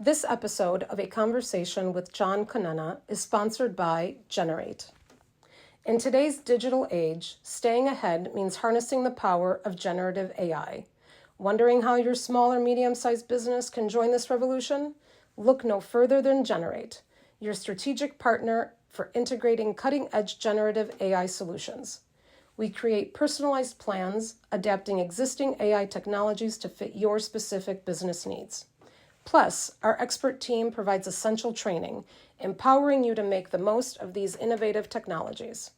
This episode of A Conversation with John Conenna is sponsored by Generate. In today's digital age, staying ahead means harnessing the power of generative AI. Wondering how your small or medium-sized business can join this revolution? Look no further than Generate, your strategic partner for integrating cutting-edge generative AI solutions. We create personalized plans, adapting existing AI technologies to fit your specific business needs. Plus, our expert team provides essential training, empowering you to make the most of these innovative technologies.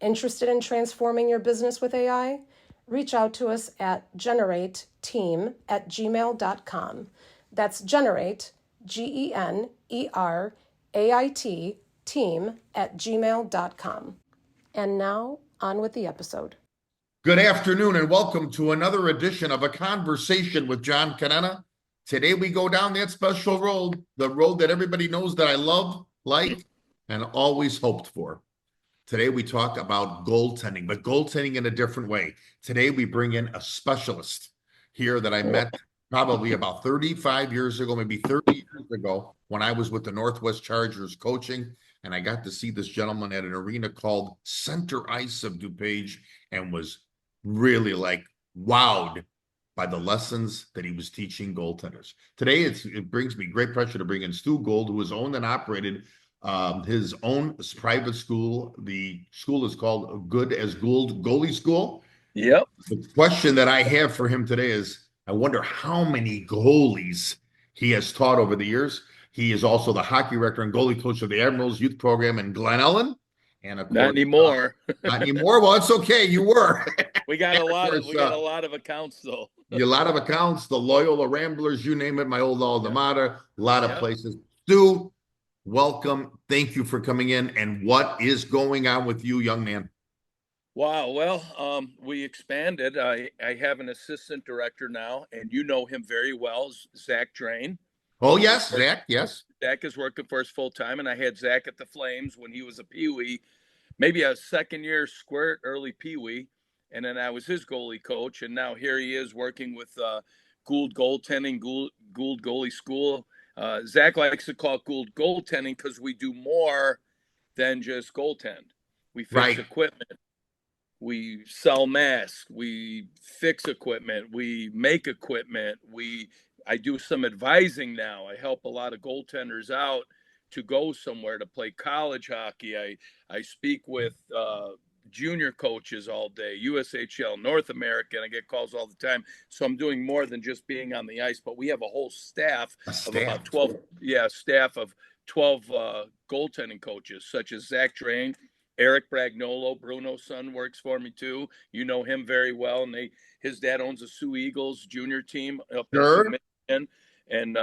Interested in transforming your business with AI? Reach out to us at generateteam@gmail.com. That's generate, GENERAIT, team@gmail.com. And now, on with the episode. Good afternoon and welcome to another edition of A Conversation with John Conenna. Today we go down that special road, the road that everybody knows that I love, like, and always hoped for. Today we talk about goaltending, but goaltending in a different way. Today we bring in a specialist here that I met probably about 35 years ago, maybe 30 years ago, when I was with the Northwest Chargers coaching, and I got to see this gentleman at an arena called Center Ice of DuPage and was really like wowed by the lessons that he was teaching goaltenders. Today, it brings me great pleasure to bring in Stu Gould, who has owned and operated his own private school. The school is called As Gould Goalie School. Yep. The question that I have for him today is, I wonder how many goalies he has taught over the years. He is also the hockey director and goalie coach of the Admirals Youth Program in Glen Ellen. And of course, not anymore. Not anymore. Well, it's okay. You were. We got a lot of accounts though. A lot of accounts, the Loyola Ramblers, you name it, my old alma mater, a lot of places. Stu, welcome. Thank you for coming in. And what is going on with you, young man? Wow. Well, we expanded. I have an assistant director now, and you know him very well, Zach Drain. Oh, yes, Zach, yes. Zach is working for us full-time, and I had Zach at the Flames when he was a peewee, maybe a second-year squirt, early peewee, and then I was his goalie coach, and now here he is working with Gould Goaltending, Gould Goalie School. Zach likes to call it Gould Goaltending because we do more than just goaltend. We fix equipment. We sell masks. We fix equipment. We make equipment. I do some advising now. I help a lot of goaltenders out to go somewhere to play college hockey. I speak with junior coaches all day, USHL, North America, and I get calls all the time. So I'm doing more than just being on the ice, but we have a whole staff of about 12, staff of 12 goaltending coaches, such as Zach Drain, Eric Bragnolo, Bruno's son, works for me too. You know him very well, and his dad owns the Sioux Eagles junior team up in Michigan. And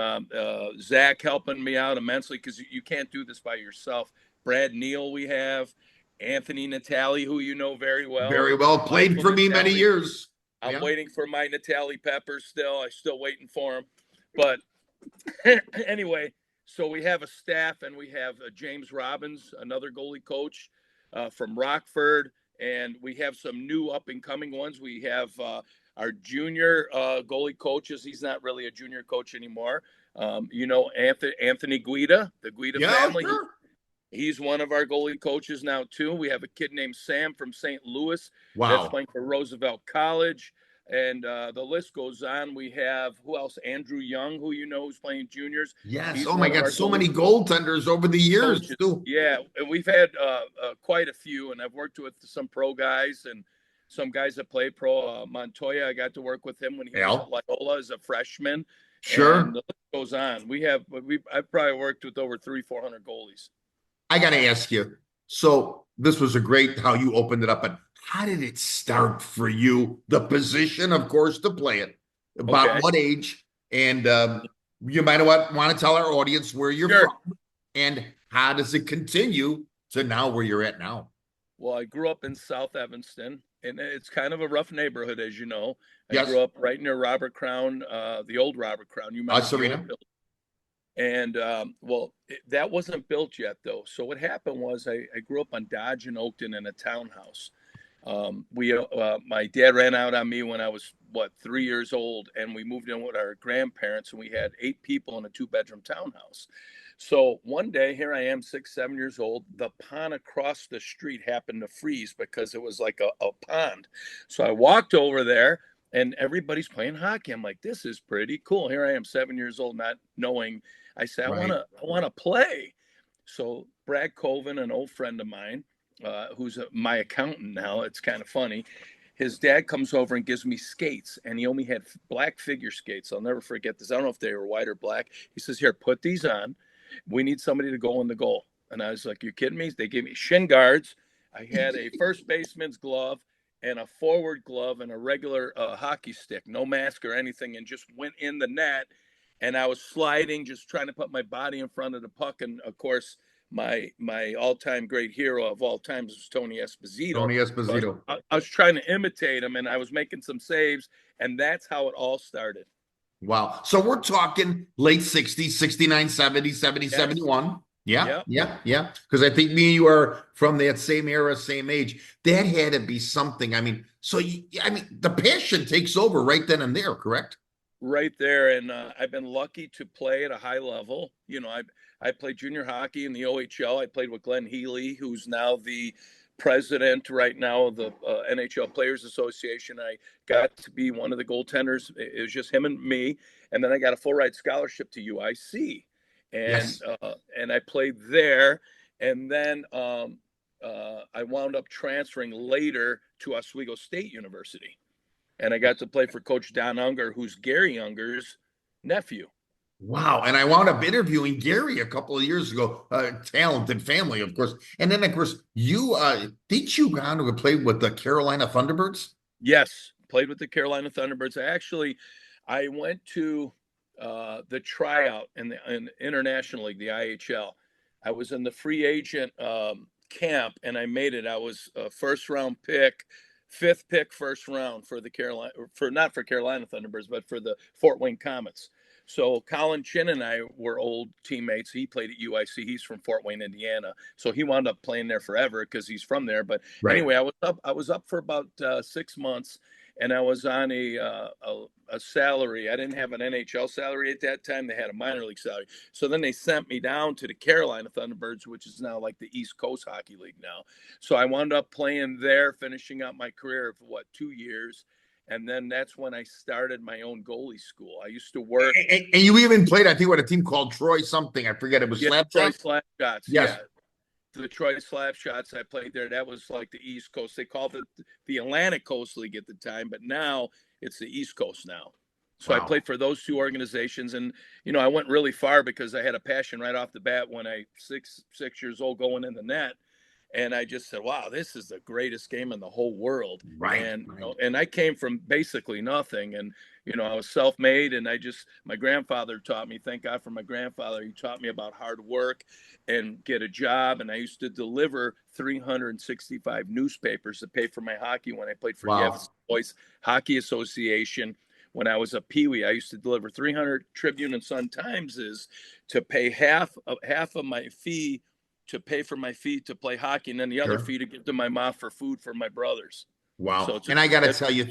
Zach helping me out immensely because you can't do this by yourself. Brad Neal, we have Anthony Natali, who you know very well. Very well, played for me many years. I'm waiting for my Natali Peppers still. I'm still waiting for him. But anyway, so we have a staff, and we have James Robbins, another goalie coach from Rockford, and we have some new up-and-coming ones. We have our junior goalie coaches. He's not really a junior coach anymore. You know, Anthony Guida, the Guida family. Sure. He's one of our goalie coaches now, too. We have a kid named Sam from St. Louis. Wow. That's playing for Roosevelt College. And the list goes on. We have, who else? Andrew Young, who you know, who's playing juniors. Yes. He's oh, my God. So many goaltenders over the years, too. Yeah. And we've had quite a few. And I've worked with some pro guys and some guys that play pro. Montoya, I got to work with him when he was at Loyola as a freshman. Sure. And the list goes on. I've probably worked with over 300-400 goalies. I got to ask you. So this was how you opened it up, but how did it start for you? The position, of course, to play it. About what age? And you might want to tell our audience where you're from. And how does it continue to now where you're at now? Well, I grew up in South Evanston, and it's kind of a rough neighborhood, as you know. I grew up right near Robert Crown, the old Robert Crown. You might have And that wasn't built yet, though. So what happened was I grew up on Dodge and Oakton in a townhouse. My dad ran out on me when I was 3 years old, and we moved in with our grandparents, and we had 8 people in a 2-bedroom townhouse. So one day, here I am, 6, 7 years old. The pond across the street happened to freeze because it was like a pond. So I walked over there, and everybody's playing hockey. I'm like, this is pretty cool. Here I am, 7 years old, not knowing. I said, Right. I want to play. So Brad Colvin, an old friend of mine, who's my accountant now, it's kind of funny. His dad comes over and gives me skates, and he only had black figure skates. I'll never forget this. I don't know if they were white or black. He says, here, put these on. We need somebody to go in the goal. And I was like, you kidding me? They gave me shin guards. I had a first baseman's glove and a forward glove and a regular hockey stick, no mask or anything, and just went in the net. And I was sliding, just trying to put my body in front of the puck. And of course, my all-time great hero of all times was Tony Esposito. Tony Esposito. So I was trying to imitate him, and I was making some saves, and that's how it all started. Wow. So we're talking late 60s, 69, 70, 70, yes. 71. Yeah. Because I think me and you are from that same era, same age. That had to be something. I mean, the passion takes over right then and there, correct? Right there. And I've been lucky to play at a high level. You know, I played junior hockey in the OHL. I played with Glenn Healey, who's now the president right now of the NHL Players Association. I got to be one of the goaltenders. It was just him and me. And then I got a full ride scholarship to UIC. And yes. And I played there. And then I wound up transferring later to Oswego State University. And I got to play for Coach Don Unger, who's Gary Unger's nephew. Wow. And I wound up interviewing Gary a couple of years ago, talented family, of course. And then, of course, you, did you go on to play with the Carolina Thunderbirds? Yes, played with the Carolina Thunderbirds. I went to the tryout in the International League, the IHL. I was in the free agent camp, and I made it. I was a first-round pick, 5th pick, first round for the not for Carolina Thunderbirds, but for the Fort Wayne Comets. So Colin Chin and I were old teammates. He played at UIC. He's from Fort Wayne, Indiana. So he wound up playing there forever because he's from there. But right. Anyway, I was up for about 6 months, and I was on a salary. I didn't have an NHL salary at that time. They had a minor league salary. So then they sent me down to the Carolina Thunderbirds, which is now like the East Coast Hockey League now. So I wound up playing there, finishing out my career for 2 years. And then that's when I started my own goalie school. I used to work. And you even played, I think, with a team called Troy something. I forget. It was Troy Slapshots. Yes. Yeah. The Troy Slapshots, I played there. That was like the East Coast. They called it the Atlantic Coast League at the time, but now it's the East Coast now. So wow. I played for those 2 organizations, and I went really far because I had a passion right off the bat when I 6 years old going in the net. And I just said, wow, this is the greatest game in the whole world. Right. And, and I came from basically nothing. And, I was self-made, and my grandfather taught me, thank God for my grandfather. He taught me about hard work and get a job. And I used to deliver 365 newspapers to pay for my hockey when I played for the Evanston Boys Hockey Association. When I was a peewee, I used to deliver 300 Tribune and Sun Timeses to pay half of my fee to pay for my fee to play hockey, and then the other fee to give to my mom for food for my brothers. Wow. So and I got to tell you,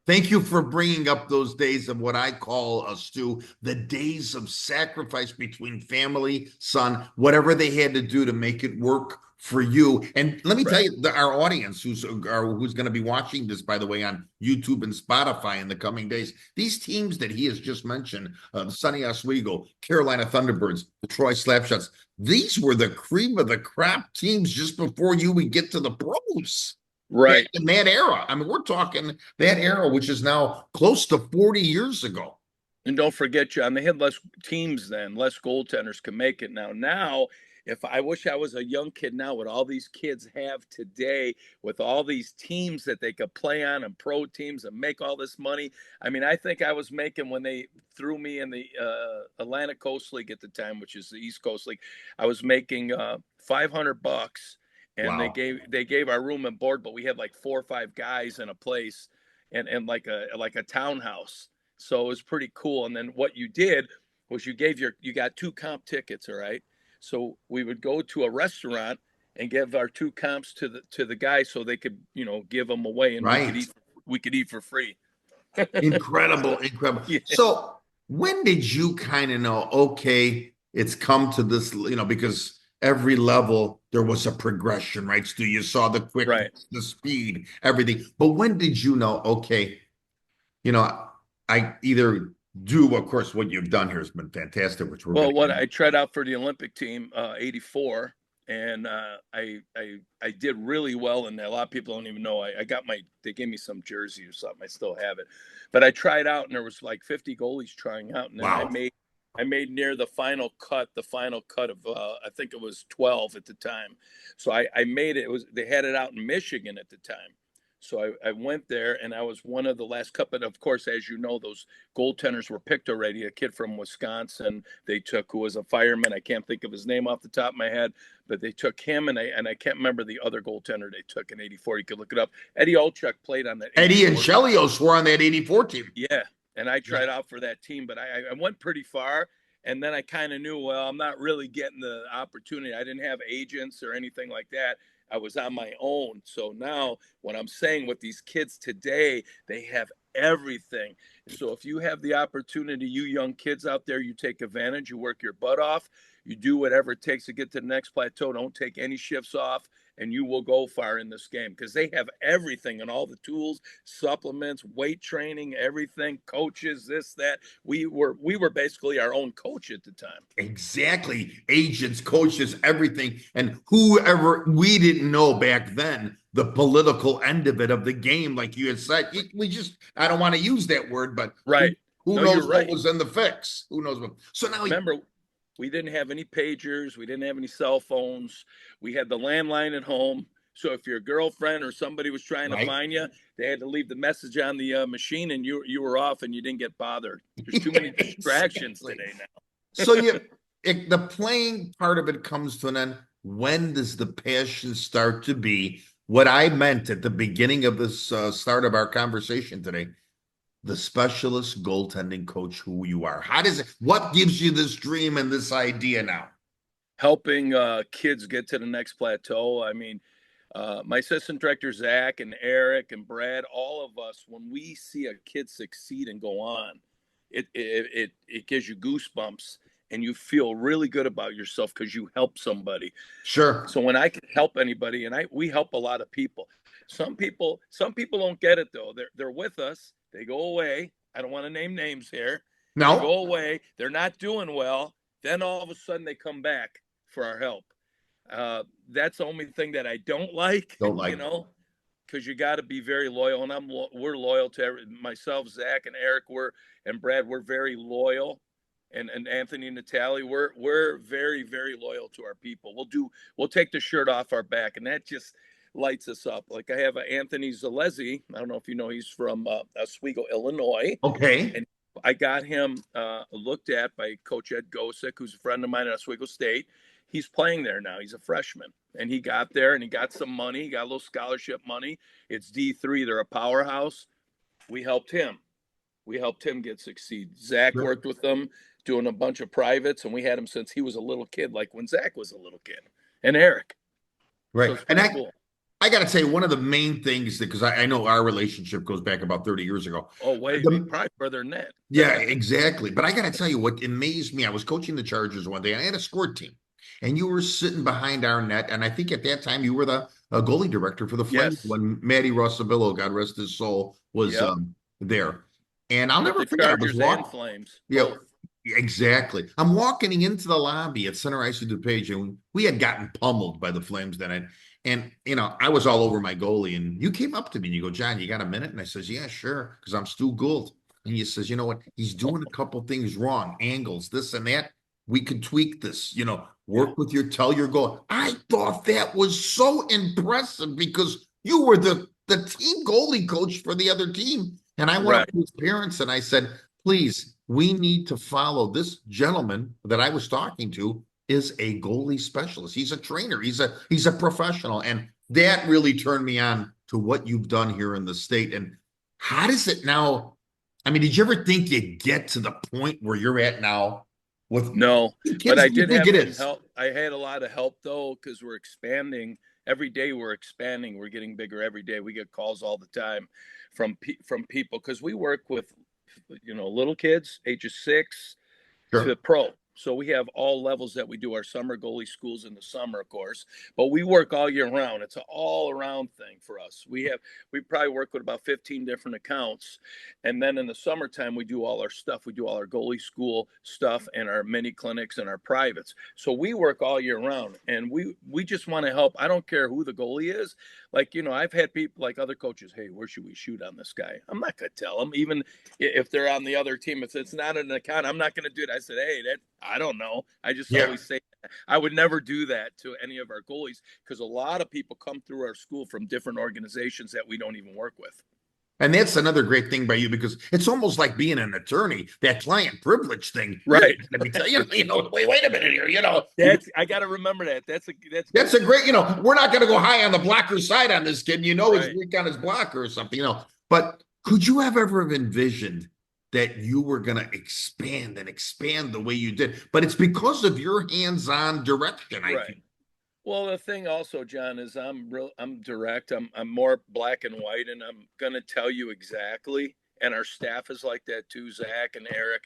thank you for bringing up those days of what I call, Stu, the days of sacrifice between family, son, whatever they had to do to make it work for you. And let me tell you, our audience who's going to be watching this, by the way, on YouTube and Spotify in the coming days, these teams that he has just mentioned, the Sunny Oswego, Carolina Thunderbirds, the Troy Slapshots, these were the cream of the crop teams just before you would get to the pros. Right. In that era. I mean, we're talking that era, which is now close to 40 years ago. And don't forget, John, they had less teams then, less goaltenders can make it now. Now, if I wish I was a young kid now, what all these kids have today with all these teams that they could play on and pro teams and make all this money. I mean, I think I was making when they threw me in the Atlantic Coast League at the time, which is the East Coast League, I was making $500. And they gave our room and board, but we had like 4 or 5 guys in a place and like a townhouse. So it was pretty cool. And then what you did was you got 2 comp tickets. All right. So we would go to a restaurant and give our 2 comps to the guy so they could, you know, give them away and Right. we could eat for free. Incredible, incredible. Yeah. So when did you kind of know, okay, it's come to this, you know, because every level there was a progression, right, Stu? You saw the quick, Right. the speed, everything. But when did you know, okay, you know, I either do, of course, what you've done here has been fantastic, which we're Well, going what to. I tried out for the Olympic team, 84, and I did really well in that. A lot of people don't even know. I got they gave me some jersey or something. I still have it, but I tried out, and there was like 50 goalies trying out, and then Wow. I made near the final cut of I think it was 12 at the time. So I made it. They had it out in Michigan at the time. So I went there, and I was one of the last couple. Of course, as you know, those goaltenders were picked already. A kid from Wisconsin they took, who was a fireman. I can't think of his name off the top of my head, but they took him, and I can't remember the other goaltender they took in '84. You could look it up. Eddie Olchuk played on that. Eddie and Chelios were on that '84 team. Yeah, and I tried out for that team, but I went pretty far. And then I kind of knew, well, I'm not really getting the opportunity. I didn't have agents or anything like that. I was on my own. So now what I'm saying with these kids today, they have everything. So if you have the opportunity, you young kids out there, you take advantage, you work your butt off, you do whatever it takes to get to the next plateau. Don't take any shifts off, and you will go far in this game because they have everything and all the tools, supplements, weight training, everything, coaches, this, that. We were basically our own coach at the time. Exactly. Agents, coaches, everything. And whoever, we didn't know back then the political end of it, of the game, like you had said. We just, I don't want to use that word, but right. Who knows what was in the fix? Who knows what? So now, remember, we didn't have any pagers. We didn't have any cell phones. We had the landline at home. So if your girlfriend or somebody was trying to find you, they had to leave the message on the machine, and you were off, and you didn't get bothered. There's too many distractions today now. So the playing part of it comes to an end. When does the passion start to be what I meant at the beginning of this start of our conversation today? The specialist goaltending coach, who you are. How does it, what gives you this dream and this idea now? Helping kids get to the next plateau. I mean, my assistant director, Zach, and Eric and Brad, all of us, when we see a kid succeed and go on, it gives you goosebumps, and you feel really good about yourself because you help somebody. Sure. So when I can help anybody, and we help a lot of people. Some people don't get it though. They're with us. They go away. I don't want to name names here. No. They go away. They're not doing well. Then all of a sudden they come back for our help. That's the only thing that I don't like. You know, because you got to be very loyal, and we're loyal to myself, Zach, and Eric. And Brad. We're very loyal, and Anthony and Natalie. We're very, very loyal to our people. We'll take the shirt off our back, and that just lights us up. Like I have Anthony Zalesi. I don't know if you know, he's from Oswego, Illinois. Okay. And I got him looked at by Coach Ed Gosick, who's a friend of mine at Oswego State. He's playing there now. He's a freshman, and he got there and he got some money. He got a little scholarship money. It's D3. They're a powerhouse. We helped him. Get succeed. Zach worked with them doing a bunch of privates, and we had him since he was a little kid, like when Zach was a little kid, and Eric. Right. So and I got to say, one of the main things, because I know our relationship goes back about 30 years ago. Oh, wait, probably further than that. Yeah, exactly. But I got to tell you what amazed me. I was coaching the Chargers one day, and I had a squirt team, and you were sitting behind our net. And I think at that time you were the goalie director for the Flames when Matty Rossabillo, God rest his soul, was there. And I'll never forget. Chargers and Flames. Yeah, exactly. I'm walking into the lobby at Center Ice DuPage, and we had gotten pummeled by the Flames that night. And, you know, I was all over my goalie, and you came up to me and you go, John, you got a minute? And I says, yeah, sure. Because I'm Stu Gould. And he says, you know what? He's doing a couple things wrong, angles, this and that. We could tweak this, you know, work with tell your goal. I thought that was so impressive because you were the team goalie coach for the other team. And I went up to his parents and I said, please, we need to follow this gentleman that I was talking to is a goalie specialist. He's a trainer. He's a professional. And that really turned me on to what you've done here in the state. And how does it now? I mean, did you ever think you'd get to the point where you're at now, with No, kids but I do you did think have it some is? help. I had a lot of help though, because we're expanding every day. We're expanding. We're getting bigger every day. We get calls all the time from people because we work with, little kids, ages 6 to Sure. pro. So we have all levels that we do our summer goalie schools in the summer, of course, but we work all year round. It's an all around thing for us. We probably work with about 15 different accounts. And then in the summertime, we do all our stuff. We do all our goalie school stuff and our mini clinics and our privates. So we work all year round and we just want to help. I don't care who the goalie is. Like, I've had people like other coaches, hey, where should we shoot on this guy? I'm not going to tell them, even if they're on the other team. If it's not an account, I'm not going to do it. I said, hey, I don't know. I just Yeah. always say that. I would never do that to any of our goalies because a lot of people come through our school from different organizations that we don't even work with. And that's another great thing by you because it's almost like being an attorney, that client privilege thing. Right. Wait a minute here, I got to remember that. That's a great, we're not going to go high on the blocker side on this kid. He's Right. weak on his blocker or something, But could you have ever envisioned that you were going to expand the way you did? But it's because of your hands-on direction, I Right. think. Well, the thing also, John, is I'm direct. I'm more black and white, and I'm gonna tell you exactly. And our staff is like that too, Zach and Eric.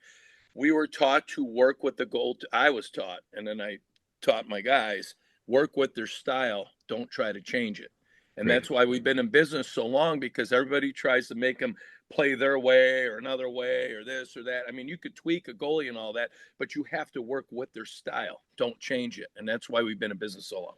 We were taught to work with the goal. I was taught, and then I taught my guys work with their style. Don't try to change it. And Great. that's why we've been in business so long because everybody tries to make them play their way or another way or this or that. I mean, you could tweak a goalie and all that, but you have to work with their style. Don't change it. And that's why we've been in business so long.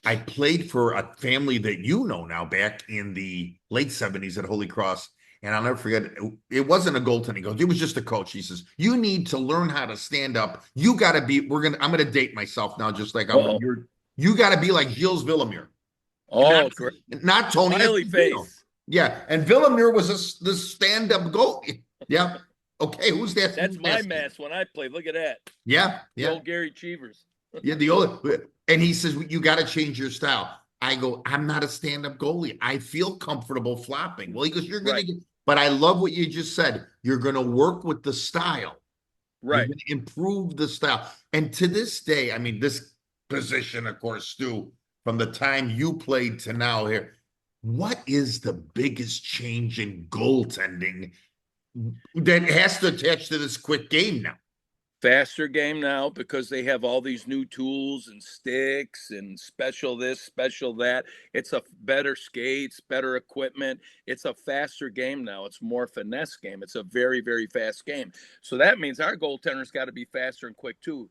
I played for a family that now back in the late 70s at Holy Cross. And I'll never forget, it wasn't a goaltending coach. It was just a coach. He says, you need to learn how to stand up. You got to be, I'm going to date myself now, just like you got to be like Gilles Villemure. Oh, great. Not Tony. Smiley face. Yeah. And Villemure was the stand-up goalie. Yeah. Okay. Who's that? That's my mask when I played. Look at that. Yeah. The old Gary Cheevers. Yeah. And he says, you got to change your style. I go, I'm not a stand-up goalie. I feel comfortable flopping. Well, he goes, you're going to get, but I love what you just said. You're going to work with the style. Right. You're going to improve the style. And to this day, I mean, this position, of course, Stu, from the time you played to now here, what is the biggest change in goaltending that has to attach to this quick game now? Faster game now because they have all these new tools and sticks and special this, special that. It's a better skates, better equipment. It's a faster game now. It's more finesse game. It's a very, very fast game. So that means our goaltenders got to be faster and quick too.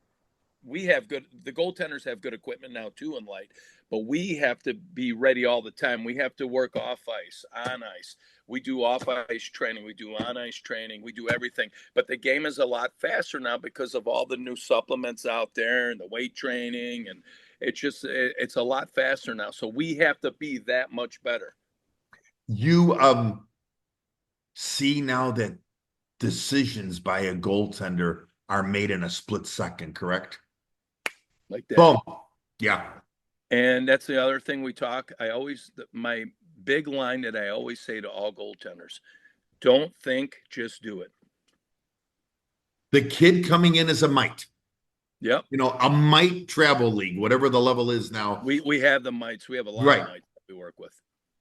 The goaltenders have good equipment now too in light, but we have to be ready all the time. We have to work off ice, on ice. We do off ice training. We do on ice training. We do everything. But the game is a lot faster now because of all the new supplements out there and the weight training. And it's a lot faster now. So we have to be that much better. You see now that decisions by a goaltender are made in a split second, correct? Like that. Boom. Yeah. And that's the other thing my big line that I always say to all goaltenders, don't think, just do it. The kid coming in as a mite. Yep. A mite travel league, whatever the level is now. We have the mites. We have a lot of mites that we work with.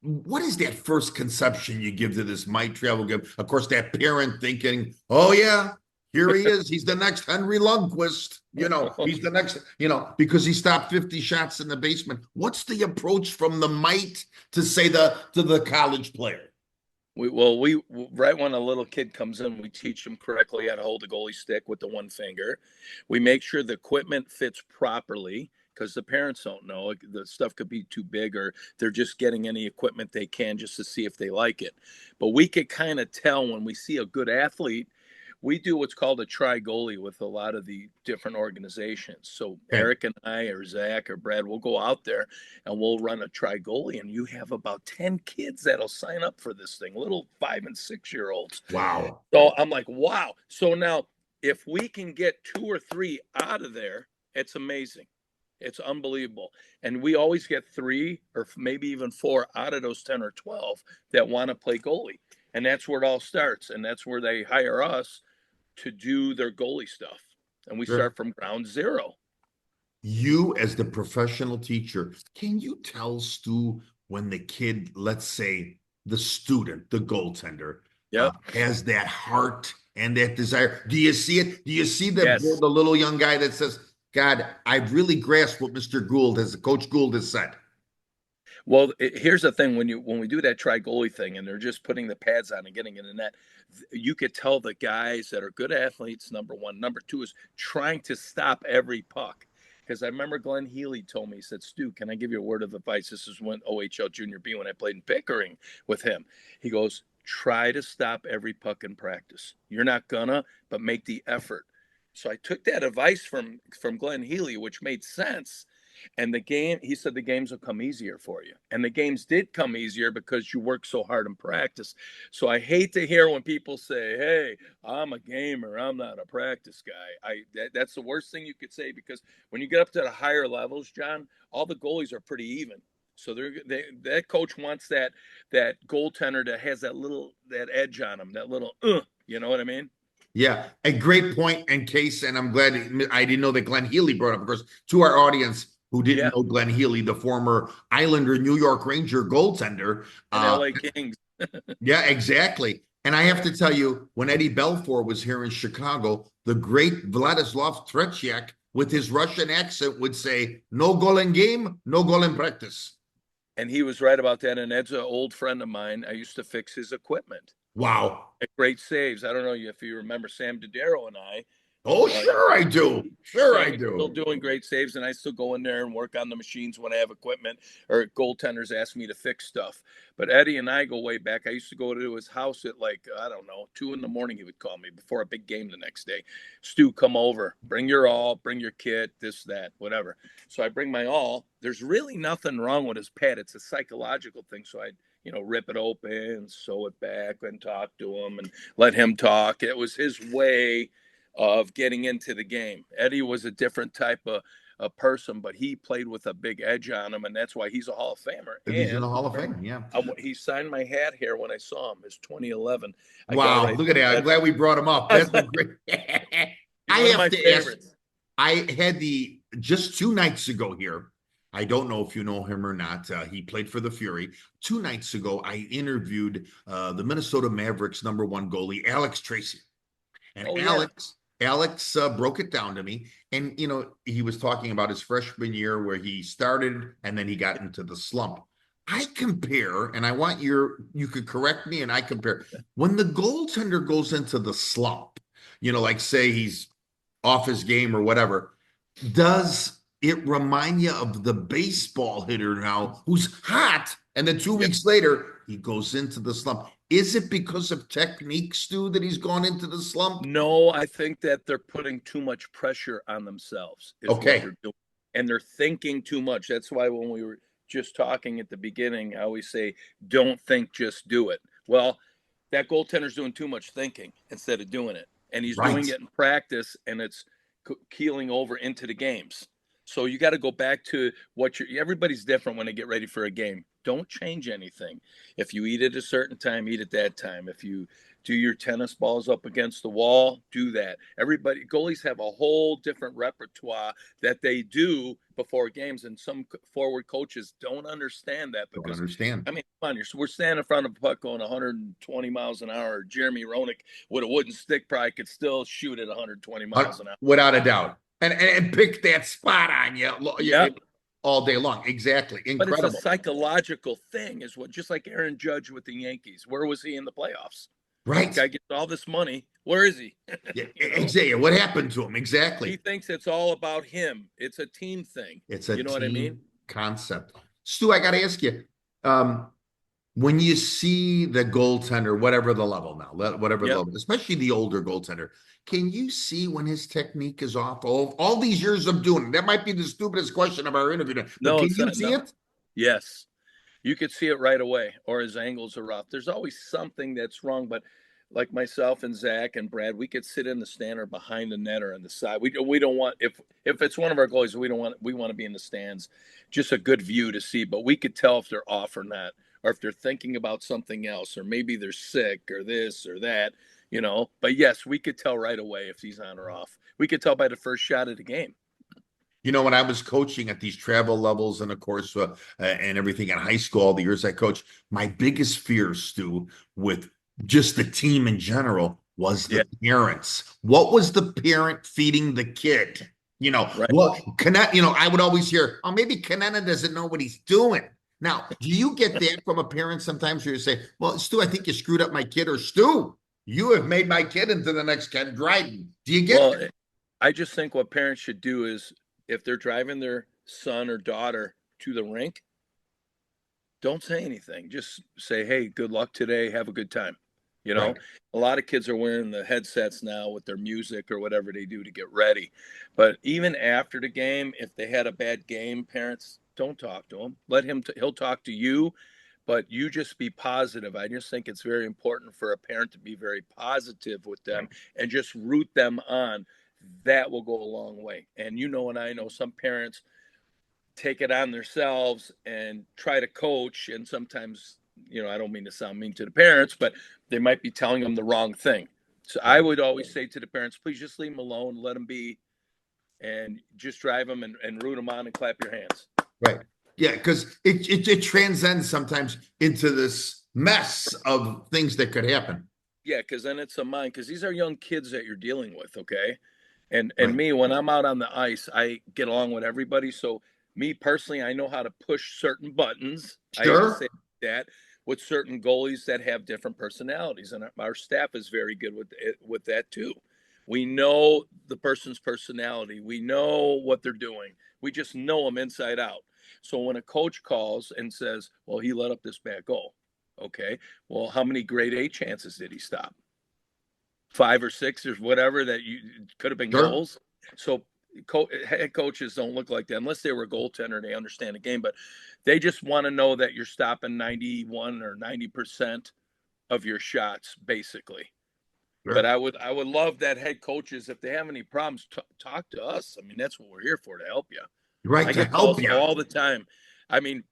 What is that first conception you give to this mite travel game? Of course, that parent thinking, oh yeah, here he is. He's the next Henry Lundqvist. He's the next, because he stopped 50 shots in the basement. What's the approach from the mite to say to the college player? We right when a little kid comes in, we teach them correctly how to hold the goalie stick with the one finger. We make sure the equipment fits properly because the parents don't know. The stuff could be too big or they're just getting any equipment they can just to see if they like it. But we could kind of tell when we see a good athlete. We do what's called a tri goalie with a lot of the different organizations. So Eric and I or Zach or Brad will go out there and we'll run a tri goalie, and you have about 10 kids that'll sign up for this thing, little 5 and 6-year-olds. Wow. So I'm like, wow. So now if we can get 2 or 3 out of there, it's amazing. It's unbelievable. And we always get 3 or maybe even 4 out of those 10 or 12 that want to play goalie. And that's where it all starts. And that's where they hire us to do their goalie stuff. And we Sure. start from ground zero. You, as the professional teacher, can you tell Stu when the kid, let's say the student, the goaltender, Yep. has that heart and that desire? Do you see it? Do you see Yes. the little young guy that says, God, I've really grasped what Mr. Gould has, Coach Gould has said? Well, here's the thing: when we do that try goalie thing, and they're just putting the pads on and getting in the net, you could tell the guys that are good athletes. Number one, number two is trying to stop every puck. Because I remember Glenn Healey told me, he said, Stu, can I give you a word of advice? This is when OHL Junior B, when I played in Pickering with him. He goes, try to stop every puck in practice. You're not gonna, but make the effort. So I took that advice from Glenn Healey, which made sense. And he said the games will come easier for you. And the games did come easier because you work so hard in practice. So I hate to hear when people say, hey, I'm a gamer, I'm not a practice guy. That's the worst thing you could say, because when you get up to the higher levels, John, all the goalies are pretty even. So that coach wants that goaltender that has that edge on him, that little, you know what I mean? Yeah, a great point and case, and I'm glad I didn't know that Glenn Healey brought up, of course, to our audience who didn't know Glenn Healey, the former Islander, New York Ranger goaltender. And LA Kings. Yeah, exactly. And I have to tell you, when Eddie Belfour was here in Chicago, the great Vladislav Tretiak, with his Russian accent, would say, no goal in game, no goal in practice. And he was right about that. And Ed's an old friend of mine. I used to fix his equipment. Wow. Great saves. I don't know if you remember Sam Dodaro and I. Oh, sure I do. Sure I do. Still doing great saves, and I still go in there and work on the machines when I have equipment or goaltenders ask me to fix stuff. But Eddie and I go way back. I used to go to his house at 2 a.m. He would call me before a big game the next day. Stu, come over. Bring your all. Bring your kit. This, that, whatever. So I bring my all. There's really nothing wrong with his pad. It's a psychological thing. So I rip it open, sew it back, and talk to him and let him talk. It was his way of getting into the game. Eddie was a different type of a person, but he played with a big edge on him, and that's why he's a Hall of Famer. He's in the Hall of Fame, yeah. He signed my hat here when I saw him. It's 2011. Wow, look at that. I'm glad we brought him up. That's a great. I have to ask. I had just 2 nights ago here. I don't know if you know him or not. He played for the Fury. 2 nights ago, I interviewed the Minnesota Mavericks #1 goalie, Alex Tracy. And Alex broke it down to me. And, he was talking about his freshman year where he started and then he got into the slump. I compare, and I want you could correct me, and I compare. When the goaltender goes into the slump, like say he's off his game or whatever, does it remind you of the baseball hitter now who's hot, and then 2 weeks later he goes into the slump? Is it because of technique, Stu, that he's gone into the slump? No, I think that they're putting too much pressure on themselves. What they're doing. And they're thinking too much. That's why when we were just talking at the beginning, I always say, don't think, just do it. Well, that goaltender's doing too much thinking instead of doing it. And he's doing it in practice, and it's keeling over into the games. So you got to go back to everybody's different when they get ready for a game. Don't change anything. If you eat at a certain time, eat at that time. If you do your tennis balls up against the wall, do that. Goalies have a whole different repertoire that they do before games, and some forward coaches don't understand that because, I mean, come on, we're standing in front of a puck going 120 miles an hour. Jeremy Roenick with a wooden stick probably could still shoot at 120 miles an hour. Without a doubt. And pick that spot on you all day long. Exactly. Incredible. But it's a psychological thing, just like Aaron Judge with the Yankees. Where was he in the playoffs? Right. That guy gets all this money. Where is he? Exactly. What happened to him? Exactly. He thinks it's all about him. It's a team thing. It's a team what I mean? Concept. Stu, I got to ask you, when you see the goaltender, whatever the level now, whatever the level, especially the older goaltender, can you see when his technique is off? All these years of doing it, that might be the stupidest question of our interview. No, can you see it? Yes. You could see it right away, or his angles are off. There's always something that's wrong, but like myself and Zach and Brad, we could sit in the stand or behind the net or on the side. We don't want, if it's one of our goalies, we want to be in the stands, just a good view to see, but we could tell if they're off or not, or if they're thinking about something else, or maybe they're sick or this or that. But yes, we could tell right away if he's on or off. We could tell by the first shot of the game. When I was coaching at these travel levels and of course, and everything in high school, all the years I coached, my biggest fear, Stu, with just the team in general was the parents. What was the parent feeding the kid? Right. I would always hear, oh, maybe Conenna doesn't know what he's doing. Now, do you get that from a parent sometimes where you say, well, Stu, I think you screwed up my kid, or Stu, you have made my kid into the next Ken Dryden. Do you get that? I just think what parents should do is if they're driving their son or daughter to the rink, don't say anything. Just say, hey, good luck today. Have a good time. Right. A lot of kids are wearing the headsets now with their music or whatever they do to get ready. But even after the game, if they had a bad game, parents, don't talk to him. He'll talk to you, but you just be positive. I just think it's very important for a parent to be very positive with them and just root them on. That will go a long way. And and I know some parents take it on themselves and try to coach. And sometimes, I don't mean to sound mean to the parents, but they might be telling them the wrong thing. So I would always say to the parents, please just leave them alone, let them be, and just drive them and root them on and clap your hands. Right. Yeah, because it transcends sometimes into this mess of things that could happen. Yeah, because then it's a mind, because these are young kids that you're dealing with, okay? And me, when I'm out on the ice, I get along with everybody. So me personally, I know how to push certain buttons. Sure. I say that with certain goalies that have different personalities, and our staff is very good with that too. We know the person's personality. We know what they're doing. We just know them inside out. So when a coach calls and says, well, he let up this bad goal. Okay. Well, how many grade A chances did he stop? 5 or 6 or whatever that you could have been goals. So head coaches don't look like that unless they were a goaltender and they understand the game, but they just want to know that you're stopping 91 or 90% of your shots, basically. Sure. But I would love that head coaches, if they have any problems, talk to us. I mean, that's what we're here for, to help you. Right. I get calls all the time. I mean,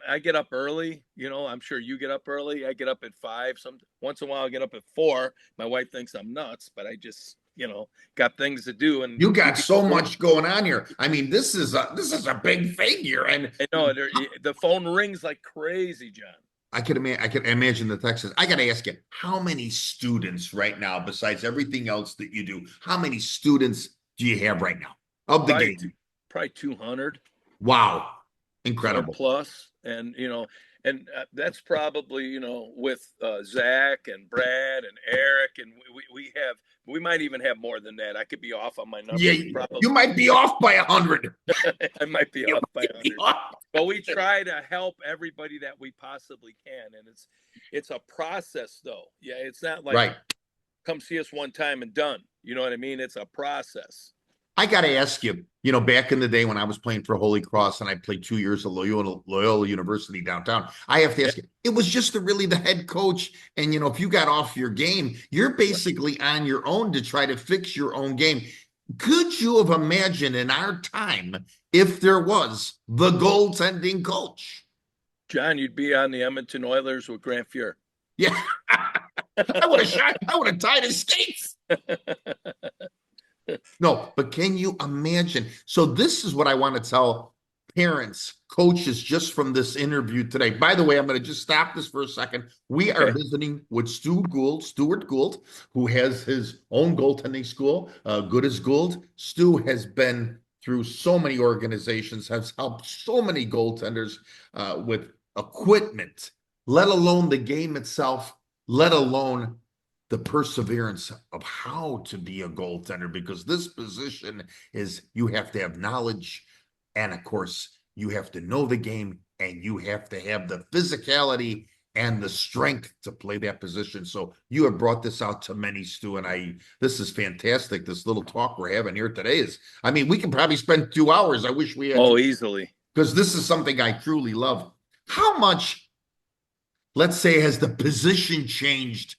I get up early, I'm sure you get up early. I get up at 5. Once in a while I get up at 4. My wife thinks I'm nuts, but I just, got things to do. And you got so much going on here. I mean, this is a big figure. And I know the phone rings like crazy, John. I can imagine the Texas. I got to ask you, how many students right now, besides everything else that you do, how many students do you have right now of the game? Probably 200. Wow. Incredible. Plus, and that's probably with Zach and Brad and Eric, and we might even have more than that. I could be off on my numbers. Yeah, you might be off by 100. I might be off by 100. But we try to help everybody that we possibly can, and it's a process, though. Yeah, it's not like come see us one time and done. You know what I mean? It's a process. I got to ask you, back in the day when I was playing for Holy Cross and I played 2 years at Loyola University downtown, I have to ask you, it was just really the head coach. And, if you got off your game, you're basically on your own to try to fix your own game. Could you have imagined in our time if there was the goaltending coach? John, you'd be on the Edmonton Oilers with Grant Fuhr. Yeah. I would have tied his skates. No, but can you imagine? So this is what I want to tell parents, coaches, just from this interview today. By the way, I'm going to just stop this for a second. We are visiting with Stu Gould, who has his own goaltending school, As Gould. Stu has been through so many organizations, has helped so many goaltenders with equipment, let alone the game itself, let alone the perseverance of how to be a goaltender, because this position is, you have to have knowledge, and of course you have to know the game, and you have to have the physicality and the strength to play that position. So you have brought this out to many, Stu, and this is fantastic. This little talk we're having here today is, I mean, we can probably spend 2 hours. I wish we had. Oh, easily. Because this is something I truly love. How much, let's say, has the position changed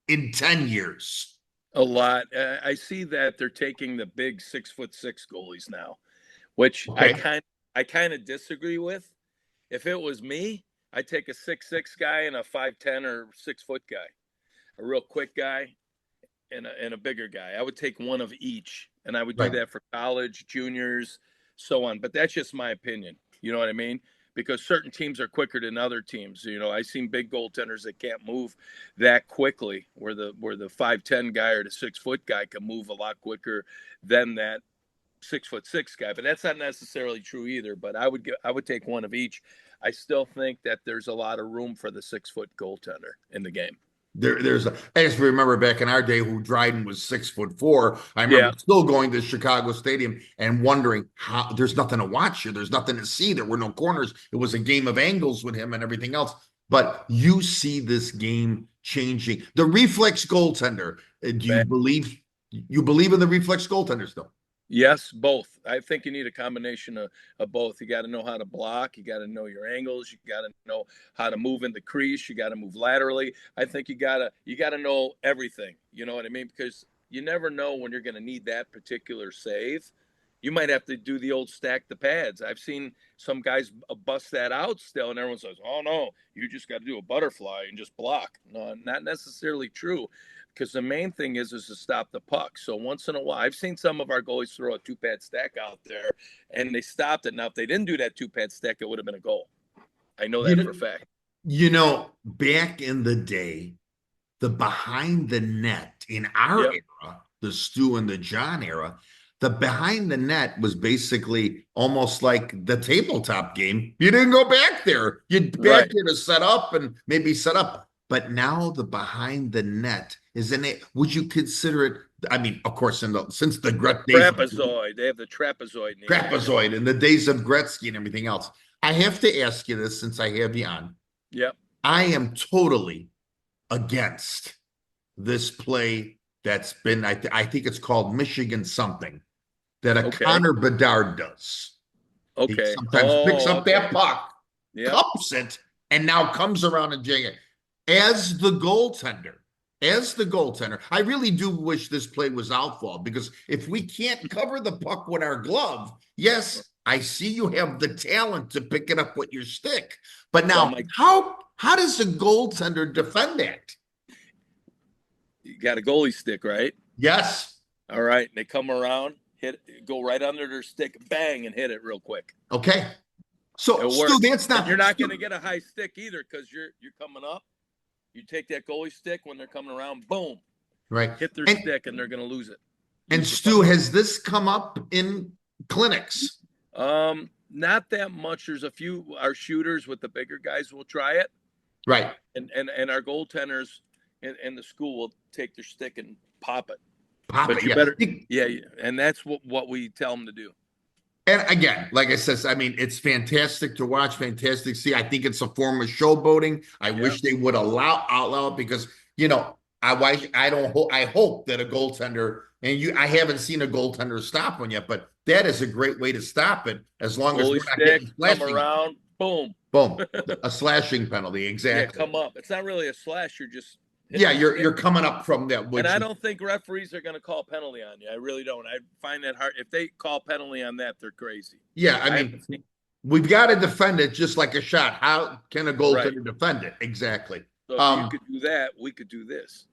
in 10 years? A lot. I see that they're taking the big 6'6" goalies now, which I kind of disagree with. If it was me, I'd take a 6'6" guy and a 5'10" or 6 foot guy, a real quick guy. and a bigger guy. I would take one of each, and I would do Right. that for college, juniors, so on. But that's just my opinion. You know what I mean? Because certain teams are quicker than other teams. You know, I've seen big goaltenders that can't move that quickly, where the 5'10" guy or the 6-foot guy can move a lot quicker than that 6'6" guy. But that's not necessarily true either. But I would take one of each. I still think that there's a lot of room for the 6-foot goaltender in the game. I just remember back in our day who Dryden was 6'4". I remember still going to Chicago Stadium and wondering how there's nothing to watch here. There's nothing to see. There were no corners. It was a game of angles with him and everything else. But you see this game changing. The reflex goaltender. Do you believe in the reflex goaltender still? Yes, both. I think you need a combination of both. You got to know how to block. You got to know your angles. You got to know how to move in the crease. You got to move laterally. I think you got to know everything. You know what I mean? Because you never know when you're going to need that particular save. You might have to do the old stack the pads. I've seen some guys bust that out still, and everyone says, "Oh no, you just got to do a butterfly and just block." No, not necessarily true. Because the main thing is to stop the puck. So once in a while, I've seen some of our goalies throw a 2-pad stack out there, and they stopped it. Now, if they didn't do that 2-pad stack, it would have been a goal. I know that for a fact. You know, back in the day, the behind the net in our era, the Stu and the John era, the behind the net was basically almost like the tabletop game. You didn't go back there. You'd back there to set up and maybe set up. But now the behind the net is in it. Would you consider it? I mean, of course, since the trapezoid, they have the trapezoid in the days of Gretzky and everything else. I have to ask you this since I have you on. Yep. I am totally against this play that's been, I think it's called Michigan something, that a Connor Bedard does. Okay. He sometimes picks up that puck, cups it, and now comes around and jig it. As the goaltender, I really do wish this play was outfall, because if we can't cover the puck with our glove, yes, I see you have the talent to pick it up with your stick. But now, how does a goaltender defend that? You got a goalie stick, right? Yes. All right. They come around, go right under their stick, bang, and hit it real quick. Okay. So, Stu, that's not. And you're not going to get a high stick either, because you're coming up. You take that goalie stick when they're coming around, boom, right, hit their stick, and they're going to lose it. And Stu, has this come up in clinics? Not that much. There's a few, our shooters with the bigger guys will try it. Right. And our goaltenders in the school will take their stick and pop it. But you better, and that's what we tell them to do. And again, like I said, I mean, it's fantastic to watch, fantastic to see. I think it's a form of showboating. I wish they would outlaw it, because, you know, I hope that a goaltender, and I haven't seen a goaltender stop one yet, but that is a great way to stop it, as long as we're not getting slashing. Come around, boom. Boom. A slashing penalty, exactly. Yeah, come up. It's not really a slash, you're just you're coming up from that. And I don't think referees are going to call penalty on you. I really don't. I find that hard. If they call penalty on that, they're crazy. Yeah, I mean, we've got to defend it just like a shot. How can a goaltender defend it? Exactly. So if you could do that, we could do this.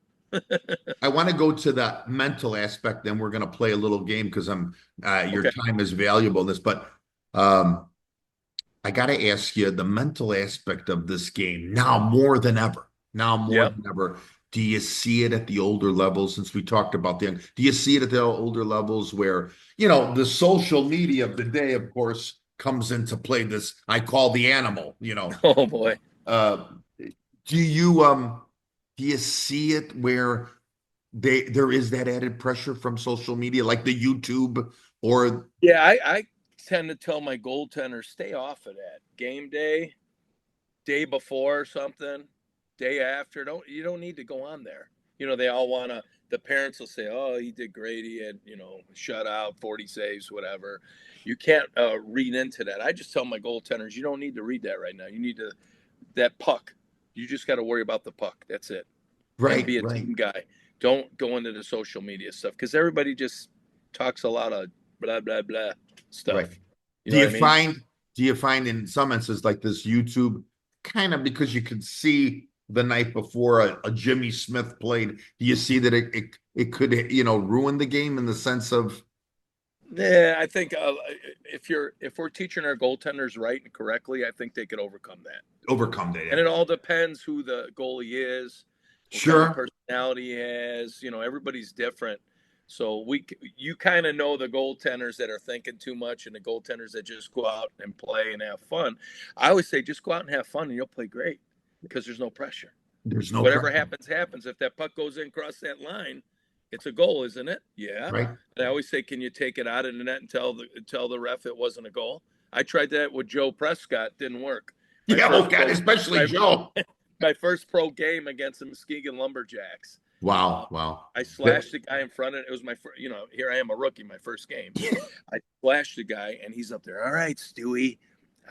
I want to go to the mental aspect, then we're going to play a little game, because your time is valuable in this. But I got to ask you, the mental aspect of this game now more than ever. Than ever. Do you see it at the older levels? Since we talked about do you see it at the older levels where, you know, the social media of the day, of course, comes into play? This I call the animal, you know. Oh boy. Do you see it where there is that added pressure from social media, like the YouTube or? Yeah, I tend to tell my goaltenders, stay off of that. Game day before or something. Day after, you don't need to go on there. You know, they all want to, the parents will say, oh, he did great, he had, you know, shutout, 40 saves, whatever. You can't read into that. I just tell my goaltenders, you don't need to read that right now. You need that puck, you just got to worry about the puck. That's it. Right. And be a team guy. Don't go into the social media stuff, because everybody just talks a lot of blah blah blah stuff. Right. Do you find in some instances like this YouTube, kind of, because you can see the night before a Jimmy Smith played, do you see that it could, ruin the game in the sense of? Yeah, I think if we're teaching our goaltenders right and correctly, I think they could overcome that. Overcome that. And it all depends who the goalie is, what Sure. kind of personality he has. Everybody's different. So you kind of know the goaltenders that are thinking too much and the goaltenders that just go out and play and have fun. I always say just go out and have fun and you'll play great because there's no pressure. There's no Whatever pressure. happens. If that puck goes in across that line, it's a goal, isn't it? Yeah. Right. And I always say, can you take it out of the net and tell the ref it wasn't a goal? I tried that with Joe Prescott. Didn't work. Especially Joe. My first pro game against the Muskegon Lumberjacks. Wow. I slashed the guy in front of it. It was my first, here I am a rookie, my first game. I slashed the guy and he's up there. All right, Stewie,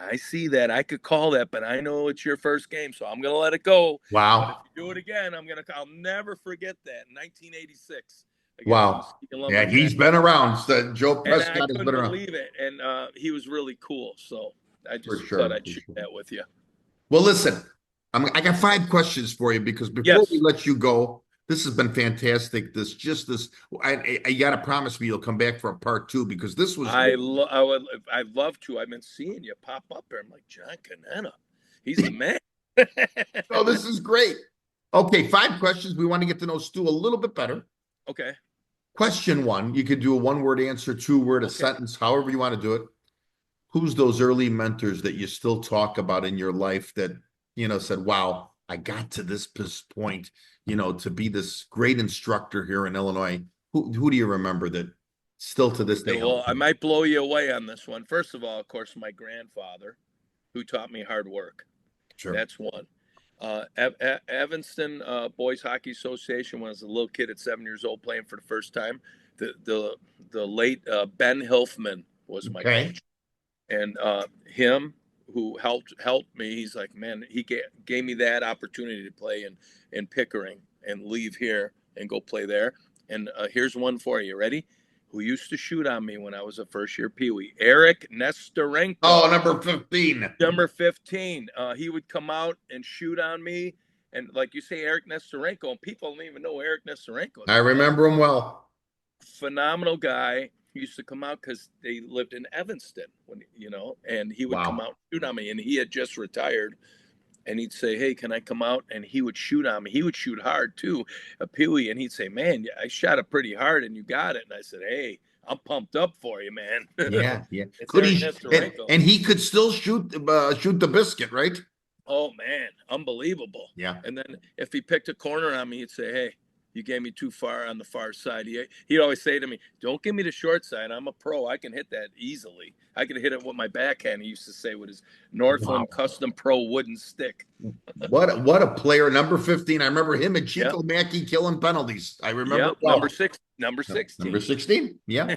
I see that. I could call that, but I know it's your first game, so I'm going to let it go. Wow. But if you do it again, I'll never forget that. In 1986. Wow. Yeah, he's been around. So Joe Prescott has been around. I couldn't believe it. And he was really cool. So I just thought I'd share that with you. Well, listen, I got 5 questions for you because before we let you go, this has been fantastic. I got to promise me you'll come back for a part 2 because this was. I'd love to. I've been seeing you pop up there. I'm like, John Conenna. He's the man. Oh, this is great. Okay, 5 questions. We want to get to know Stu a little bit better. Okay. Question 1, you could do a 1-word answer, 2-word, a sentence, however you want to do it. Who's those early mentors that you still talk about in your life that, said, wow, I got to this point, to be this great instructor here in Illinois? Who do you remember that still to this day? Well, I might blow you away on this one. First of all, of course, my grandfather, who taught me hard work. Sure. That's one. Evanston Boys Hockey Association, when I was a little kid at 7 years old playing for the first time, the late Ben Hilfman was my coach. And him, who helped me, he's like, man, he gave me that opportunity to play in Pickering and leave here and go play there. And here's one for you. Ready? Who used to shoot on me when I was a first-year peewee? Eric Nestorenko. Oh, number 15. Number 15. He would come out and shoot on me. And like you say, Eric Nestorenko, and people don't even know Eric Nestorenko. I remember him well. Phenomenal guy. He used to come out because they lived in Evanston, and he would come out and shoot on me. And he had just retired. And he'd say, hey, can I come out? And he would shoot on me. He would shoot hard, too, a peewee. And he'd say, man, I shot it pretty hard, and you got it. And I said, hey, I'm pumped up for you, man. Yeah. Could he, and he could still shoot the biscuit, right? Oh, man, unbelievable. Yeah. And then if he picked a corner on me, he'd say, hey, you gave me too far on the far side. He'd always say to me, don't give me the short side. I'm a pro. I can hit that easily. I can hit it with my backhand, he used to say, with his Northland Custom Pro wooden stick. What a player. Number 15. I remember him and Chico Mackey killing penalties. I remember. Number 16. Number 16. Yeah.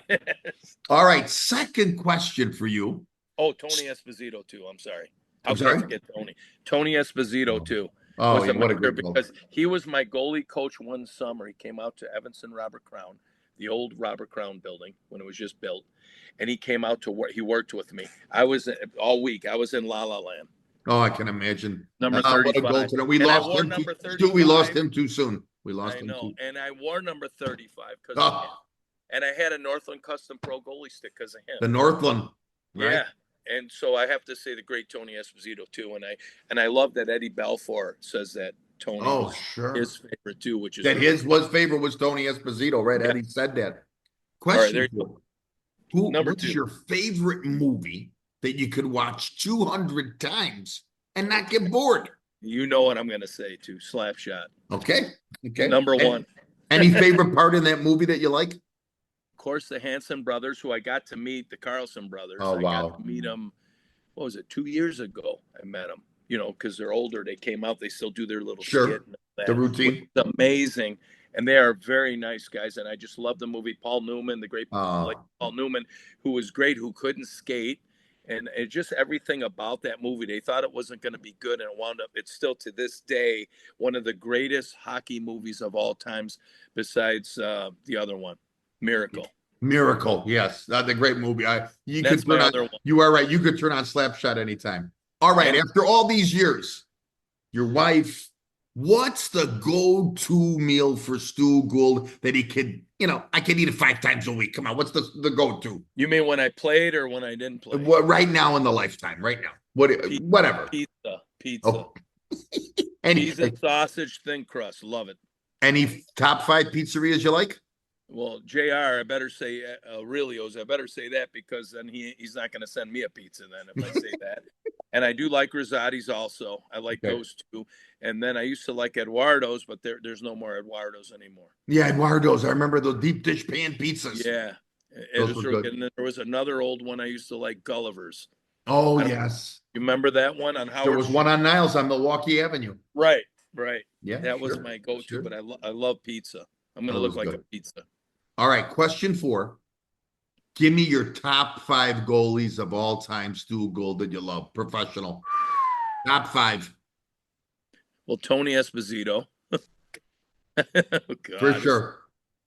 All right. Second question for you. Oh, Tony Esposito, too. I'm sorry. I'm sorry? Forget Tony. Tony Esposito, too. Oh, what a great goal. Because he was my goalie coach one summer. He came out to Evanston Robert Crown, the old Robert Crown building when it was just built. And he came out to work. He worked with me. I was all week. I was in La La Land. Oh, I can imagine. Number 35. We lost him. We lost him too soon. We lost him too. And I wore number 35 because of him. And I had a Northland Custom Pro goalie stick because of him. The Northland. Right? Yeah. And so I have to say the great Tony Esposito too, and I love that Eddie Balfour says that Tony was his favorite too, which is that his favorite was Tony Esposito, right? Yeah. Eddie said that. Question: What's your favorite movie that you could watch 200 times and not get bored? You know what I'm going to say too. Slapshot. Okay. Number 1. Any favorite part in that movie that you like? Of course, the Hanson brothers, who I got to meet, the Carlson brothers. Oh, wow. I got to meet them, 2 years ago I met them, because they're older. They came out. They still do their little skit. The routine. It's amazing. And they are very nice guys. And I just love the movie. Paul Newman, the great Paul Newman, who was great, who couldn't skate. And it just everything about that movie. They thought it wasn't going to be good, and it wound up. It's still to this day one of the greatest hockey movies of all times, besides the other one. Miracle, yes, that's a great movie. You are right. You could turn on Slapshot anytime. All right, after all these years, your wife, What's the go-to meal for Stu Gould that he could, I could eat it 5 times a week. Come on, what's the go-to? You mean when I played or when I didn't play? What right now in the lifetime, right now? Whatever. Pizza. Oh. Pizza, sausage, thin crust. Love it. Any top 5 pizzerias you like? Well, JR, I better say Aurelio's. I better say that because then he's not going to send me a pizza then if I say that. And I do like Rosati's also. I like those two. And then I used to like Eduardo's, but there's no more Eduardo's anymore. Yeah, Eduardo's. I remember those deep dish pan pizzas. Yeah. Those were good. And then there was another old one I used to like, Gulliver's. Oh, yes. You remember that one on Howard? There was one on Niles on Milwaukee Avenue. Right. Yeah, that was my go-to, but I love pizza. I'm going to look like a pizza. All right, question 4. Give me your top 5 goalies of all time, Stu Gould, that you love, professional. Top 5. Well, Tony Esposito. Oh, God. For sure.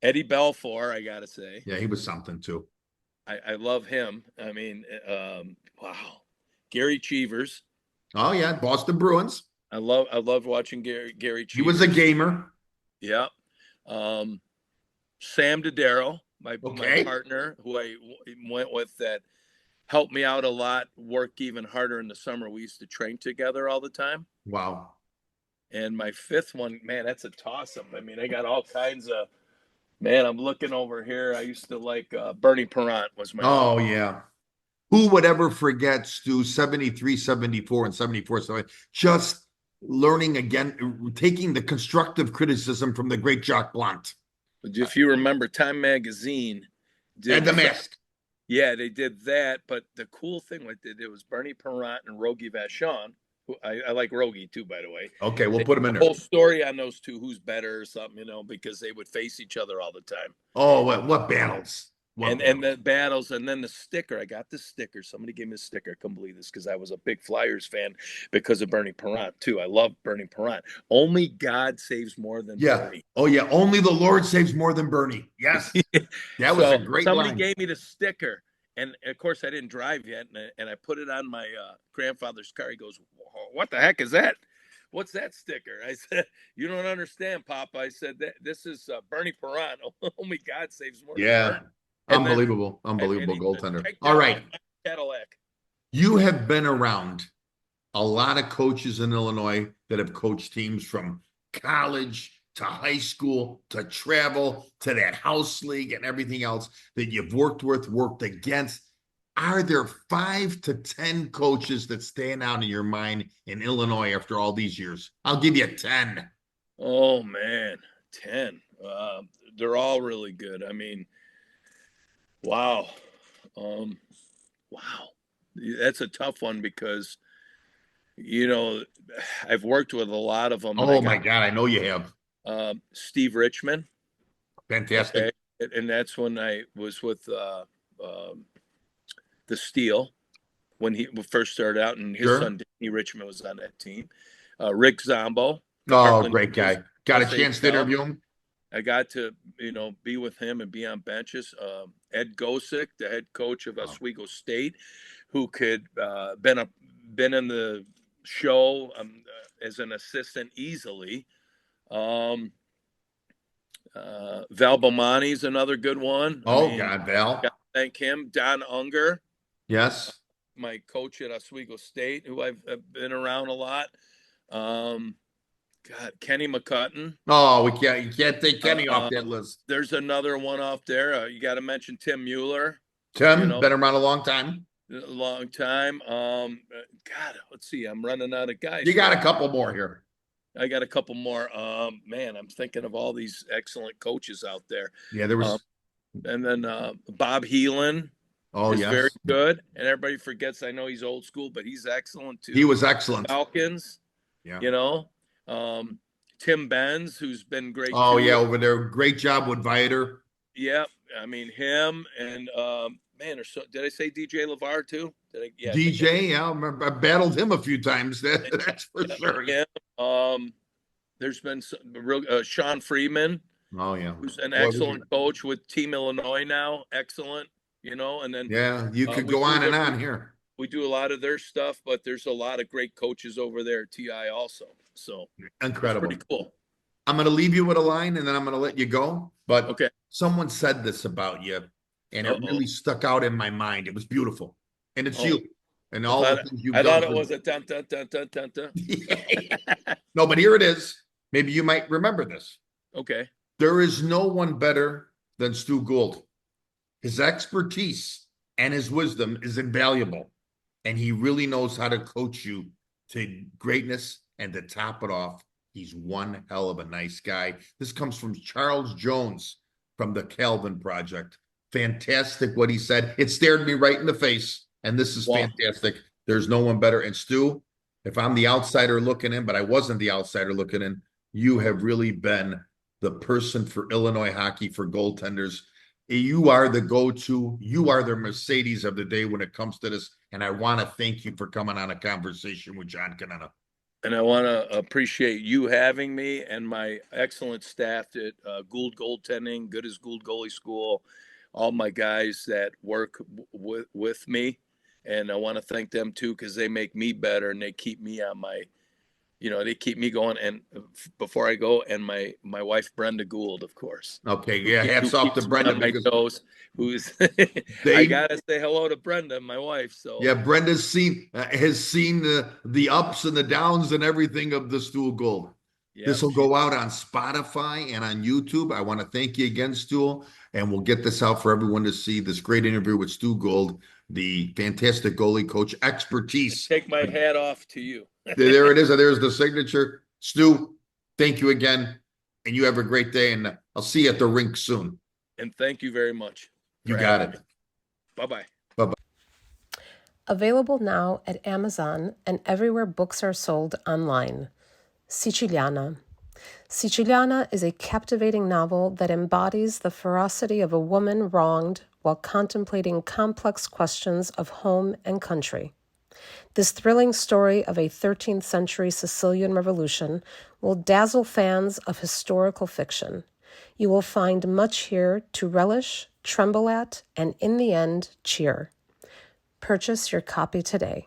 Eddie Belfour, I got to say. Yeah, he was something too. I love him. I mean, wow. Gary Cheevers. Oh, yeah, Boston Bruins. I loved watching Gary Cheevers. He was a gamer. Yeah. Sam Dodaro, my partner, who I went with, that helped me out a lot, work even harder in the summer. We used to train together all the time. Wow. And my 5th one, man, that's a toss-up. I mean, I got all kinds of, man, I'm looking over here. I used to like Bernie Parent was my name. Yeah. Who would ever forget, Stu, 73, 74, and 74, 75, just learning again, taking the constructive criticism from the great Jacques Blount. If you remember, Time Magazine did the mask. Yeah, they did that. But the cool thing with it was Bernie Parent and Rogie Vachon. Who I like Rogie too, by the way. Okay, we'll put him in there. Whole story on those two, who's better or something, because they would face each other all the time. Oh, what battles? And the battles, and then the sticker. I got the sticker. Somebody gave me a sticker. I couldn't believe this because I was a big Flyers fan because of Bernie Parent too. I love Bernie Parent. Only God saves more than Bernie. Oh yeah, only the Lord saves more than Bernie. Yes, that was a great somebody line. Gave me the sticker, and of course I didn't drive yet, and I put it on my grandfather's car. He goes, "What the heck is that? What's that sticker?" I said, "You don't understand, Papa." I said, "This is Bernie Parent. Only God saves more than Bernie." Unbelievable goaltender. All right. Cadillac. You have been around a lot of coaches in Illinois that have coached teams from college to high school to travel to that house league and everything else that you've worked with, worked against. Are there 5 to 10 coaches that stand out in your mind in Illinois after all these years? I'll give you 10. Oh, man. 10. They're all really good. I mean, wow. That's a tough one because, I've worked with a lot of them. Oh, my God. I know you have. Steve Richmond. Fantastic. Okay. And that's when I was with the Steel when he first started out, and his son, Danny Richmond, was on that team. Rick Zombo. Oh, great guy. Got a chance to interview him. I got to, be with him and be on benches. Ed Gosick, the head coach of Oswego State, who could been in the show as an assistant easily. Val Bomani's another good one. God, Val. Thank him. Don Unger. Yes. My coach at Oswego State, who I've been around a lot. God, Kenny McCutton. Oh, you can't take Kenny off that list. There's another one off there. You got to mention Tim Mueller. Tim, been around a long time. God, let's see. I'm running out of guys. You got a couple more here. I got a couple more. Man, I'm thinking of all these excellent coaches out there. Yeah, there was. And then Bob Heelan. Oh, yes. Very good. And everybody forgets, I know he's old school, but he's excellent too. He was excellent. Falcons. Yeah. Tim Benz, who's been great. Oh, too. Yeah, over there. Great job with Viator. Yeah. I mean, him and, did I say DJ LeVar too? DJ, I battled him a few times. That's for sure. Yeah. There's been Sean Freeman. Oh, yeah. Who's an excellent coach with Team Illinois now. Excellent. And then. Yeah, you could go on and on here. we do a lot of their stuff, but there's a lot of great coaches over there at TI also. So Incredible. it's pretty cool. I'm going to leave you with a line and then I'm going to let you go. But Okay. someone said this about you and it really stuck out in my mind. It was beautiful. And it's you and all the things you've done. I thought it was a dun, dun, dun, dun, dun, dun. No, but here it is. Maybe you might remember this. Okay. There is no one better than Stu Gould. His expertise and his wisdom is invaluable. And he really knows how to coach you to greatness. And to top it off, he's one hell of a nice guy. This comes from Charles Jones from the Calvin Project. Fantastic what he said. It stared me right in the face. And this is fantastic. There's no one better. And Stu, if I'm the outsider looking in, but I wasn't the outsider looking in, you have really been the person for Illinois hockey for goaltenders. You are the go-to. You are the Mercedes of the day when it comes to this. And I want to thank you for coming on a conversation with John Conenna. And I want to appreciate you having me and my excellent staff at Gould Goaltending, good As Gould Goalie School, all my guys that work with me. And I want to thank them too, because they make me better and they keep me on my, they keep me going. And before I go, and my wife, Brenda Gould, of course. Okay. Yeah. Hats off to Brenda. My toes, I got to say hello to Brenda, my wife. So yeah, Brenda has seen the ups and the downs and everything of the Stu Gould. Yep. This will go out on Spotify and on YouTube. I want to thank you again, Stu, and we'll get this out for everyone to see this great interview with Stu Gould, the fantastic goalie coach expertise. Take my hat off to you. There it is. There's the signature. Stu, thank you again, and you have a great day, and I'll see you at the rink soon. And thank you very much. You got it. Bye-bye. Bye-bye. Available now at Amazon and everywhere books are sold online. Siciliana. Siciliana is a captivating novel that embodies the ferocity of a woman wronged while contemplating complex questions of home and country. This thrilling story of a 13th century Sicilian revolution will dazzle fans of historical fiction. You will find much here to relish, tremble at, and in the end, cheer. Purchase your copy today.